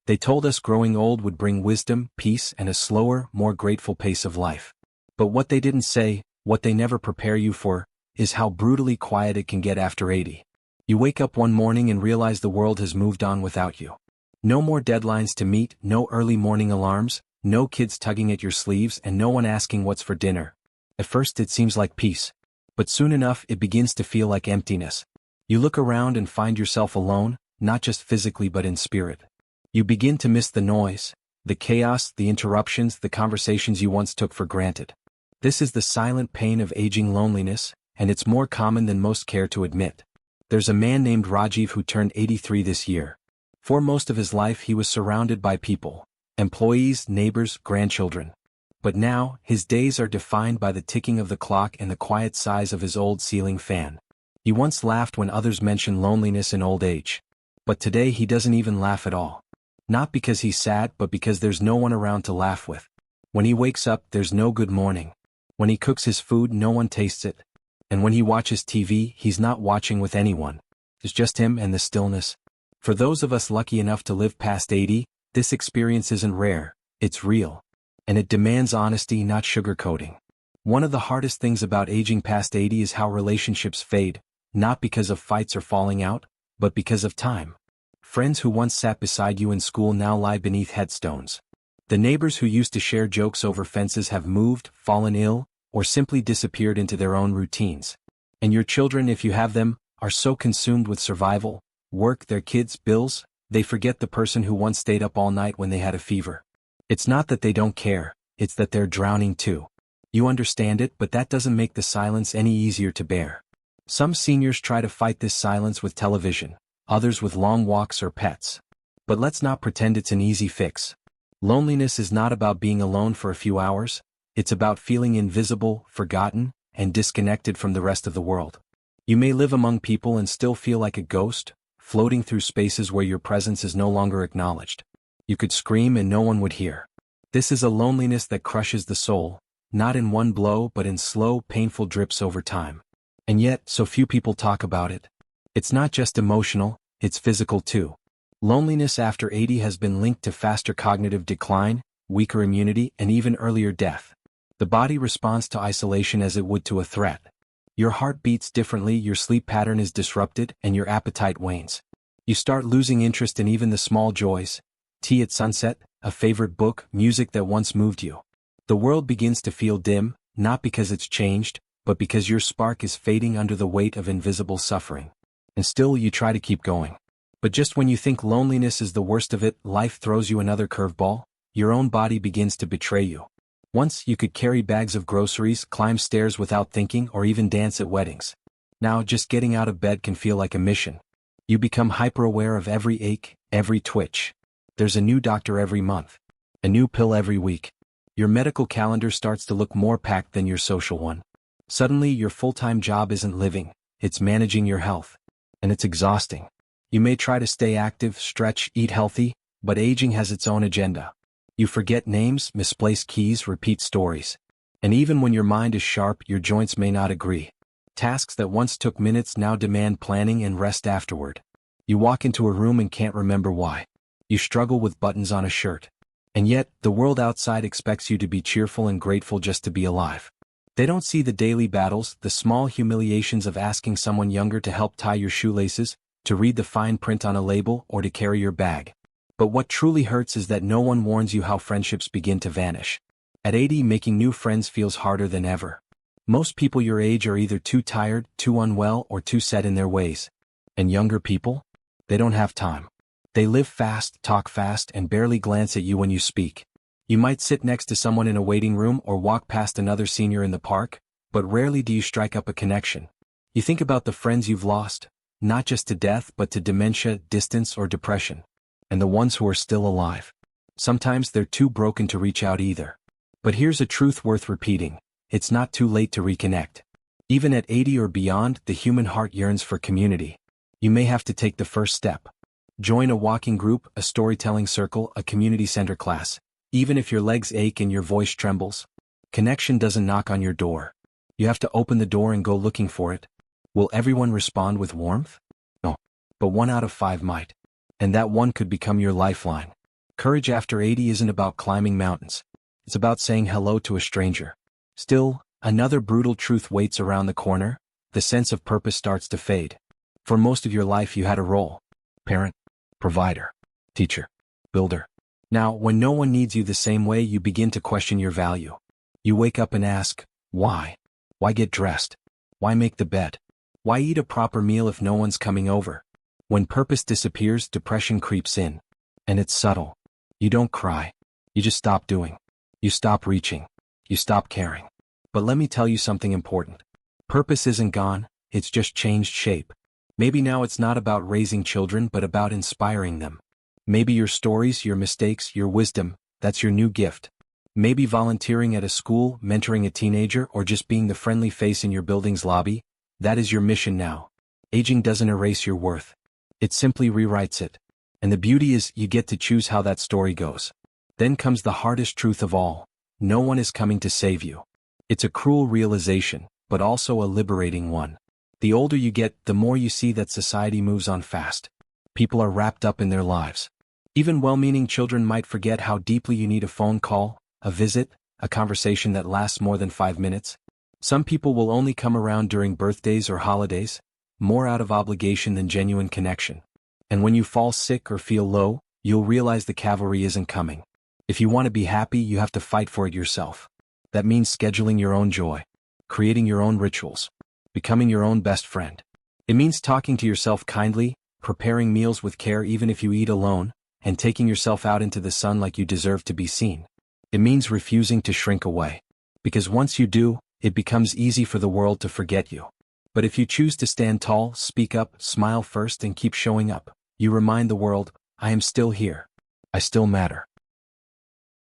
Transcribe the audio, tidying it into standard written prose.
They told us growing old would bring wisdom, peace, and a slower, more grateful pace of life. But what they didn't say, what they never prepare you for, is how brutally quiet it can get after 80. You wake up one morning and realize the world has moved on without you. No more deadlines to meet, no early morning alarms, no kids tugging at your sleeves, and no one asking what's for dinner. At first it seems like peace. But soon enough it begins to feel like emptiness. You look around and find yourself alone, not just physically but in spirit. You begin to miss the noise, the chaos, the interruptions, the conversations you once took for granted. This is the silent pain of aging loneliness, and it's more common than most care to admit. There's a man named Rajiv who turned 83 this year. For most of his life he was surrounded by people, employees, neighbors, grandchildren. But now, his days are defined by the ticking of the clock and the quiet sighs of his old ceiling fan. He once laughed when others mentioned loneliness in old age. But today he doesn't even laugh at all. Not because he's sad, but because there's no one around to laugh with. When he wakes up, there's no good morning. When he cooks his food, no one tastes it. And when he watches TV, he's not watching with anyone. It's just him and the stillness. For those of us lucky enough to live past 80, this experience isn't rare, it's real. And it demands honesty, not sugarcoating. One of the hardest things about aging past 80 is how relationships fade, not because of fights or falling out, but because of time. Friends who once sat beside you in school now lie beneath headstones. The neighbors who used to share jokes over fences have moved, fallen ill, or simply disappeared into their own routines. And your children, if you have them, are so consumed with survival, work, their kids, bills, they forget the person who once stayed up all night when they had a fever. It's not that they don't care, it's that they're drowning too. You understand it, but that doesn't make the silence any easier to bear. Some seniors try to fight this silence with television, others with long walks or pets. But let's not pretend it's an easy fix. Loneliness is not about being alone for a few hours, it's about feeling invisible, forgotten, and disconnected from the rest of the world. You may live among people and still feel like a ghost, floating through spaces where your presence is no longer acknowledged. You could scream and no one would hear. This is a loneliness that crushes the soul, not in one blow but in slow, painful drips over time. And yet, so few people talk about it. It's not just emotional, it's physical too. Loneliness after 80 has been linked to faster cognitive decline, weaker immunity, and even earlier death. The body responds to isolation as it would to a threat. Your heart beats differently, your sleep pattern is disrupted, and your appetite wanes. You start losing interest in even the small joys. Tea at sunset, a favorite book, music that once moved you. The world begins to feel dim, not because it's changed, but because your spark is fading under the weight of invisible suffering. And still you try to keep going. But just when you think loneliness is the worst of it, life throws you another curveball. Your own body begins to betray you. Once you could carry bags of groceries, climb stairs without thinking, or even dance at weddings. Now just getting out of bed can feel like a mission. You become hyper-aware of every ache, every twitch. There's a new doctor every month. A new pill every week. Your medical calendar starts to look more packed than your social one. Suddenly your full-time job isn't living, it's managing your health. And it's exhausting. You may try to stay active, stretch, eat healthy, but aging has its own agenda. You forget names, misplace keys, repeat stories. And even when your mind is sharp, your joints may not agree. Tasks that once took minutes now demand planning and rest afterward. You walk into a room and can't remember why. You struggle with buttons on a shirt. And yet, the world outside expects you to be cheerful and grateful just to be alive. They don't see the daily battles, the small humiliations of asking someone younger to help tie your shoelaces, to read the fine print on a label, or to carry your bag. But what truly hurts is that no one warns you how friendships begin to vanish. At 80, making new friends feels harder than ever. Most people your age are either too tired, too unwell, or too set in their ways. And younger people? They don't have time. They live fast, talk fast, and barely glance at you when you speak. You might sit next to someone in a waiting room or walk past another senior in the park, but rarely do you strike up a connection. You think about the friends you've lost, not just to death but to dementia, distance, or depression. And the ones who are still alive. Sometimes they're too broken to reach out either. But here's a truth worth repeating. It's not too late to reconnect. Even at 80 or beyond, the human heart yearns for community. You may have to take the first step. Join a walking group, a storytelling circle, a community center class. Even if your legs ache and your voice trembles, connection doesn't knock on your door. You have to open the door and go looking for it. Will everyone respond with warmth? No. But 1 out of 5 might. And that one could become your lifeline. Courage after 80 isn't about climbing mountains. It's about saying hello to a stranger. Still, another brutal truth waits around the corner. The sense of purpose starts to fade. For most of your life you had a role. Parent, provider, teacher, builder. Now, when no one needs you the same way, you begin to question your value. You wake up and ask, why? Why get dressed? Why make the bed? Why eat a proper meal if no one's coming over? When purpose disappears, depression creeps in. And it's subtle. You don't cry. You just stop doing. You stop reaching. You stop caring. But let me tell you something important. Purpose isn't gone, it's just changed shape. Maybe now it's not about raising children but about inspiring them. Maybe your stories, your mistakes, your wisdom, that's your new gift. Maybe volunteering at a school, mentoring a teenager, or just being the friendly face in your building's lobby, that is your mission now. Aging doesn't erase your worth. It simply rewrites it. And the beauty is, you get to choose how that story goes. Then comes the hardest truth of all. No one is coming to save you. It's a cruel realization, but also a liberating one. The older you get, the more you see that society moves on fast. People are wrapped up in their lives. Even well-meaning children might forget how deeply you need a phone call, a visit, a conversation that lasts more than 5 minutes. Some people will only come around during birthdays or holidays, more out of obligation than genuine connection. And when you fall sick or feel low, you'll realize the cavalry isn't coming. If you want to be happy, you have to fight for it yourself. That means scheduling your own joy, creating your own rituals, becoming your own best friend. It means talking to yourself kindly, preparing meals with care even if you eat alone, and taking yourself out into the sun like you deserve to be seen. It means refusing to shrink away. Because once you do, it becomes easy for the world to forget you. But if you choose to stand tall, speak up, smile first, and keep showing up, you remind the world, I am still here. I still matter.